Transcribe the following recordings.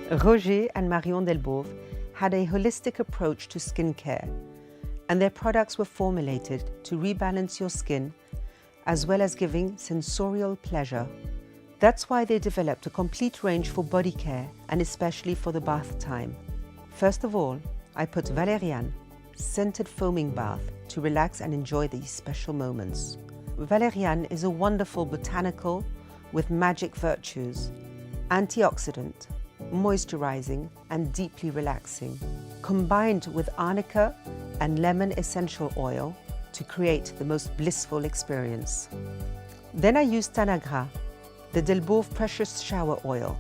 Roger and Marion Delbôve had a holistic approach to skincare, and their products were formulated to rebalance your skin as well as giving sensorial pleasure. That's why they developed a complete range for body care and especially for the bath time. First of all, I put Valériane, scented foaming bath to relax and enjoy these special moments. Valériane is a wonderful botanical with magic virtues, antioxidant, moisturizing and deeply relaxing, combined with arnica and lemon essential oil to create the most blissful experience. Then I used TANAGRA, the Delbôve Precious Shower Oil,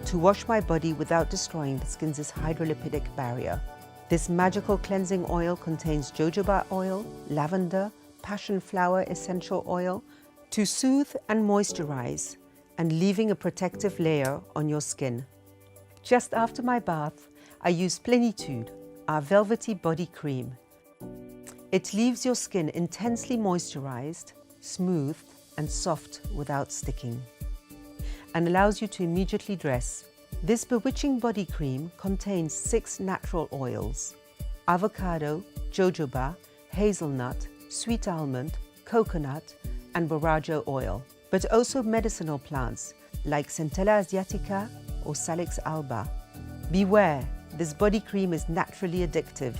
to wash my body without destroying the skin's hydrolipidic barrier. This magical cleansing oil contains jojoba oil, lavender, passion flower essential oil to soothe and moisturize and leaving a protective layer on your skin. Just after my bath, I used Plénitude, our velvety body cream. It leaves your skin intensely moisturized, smooth and soft without sticking, and allows you to immediately dress. This bewitching body cream contains 6 natural oils: avocado, jojoba, hazelnut, sweet almond, coconut and borraggio oil, but also medicinal plants like Centella asiatica or Salix alba. Beware, this body cream is naturally addictive.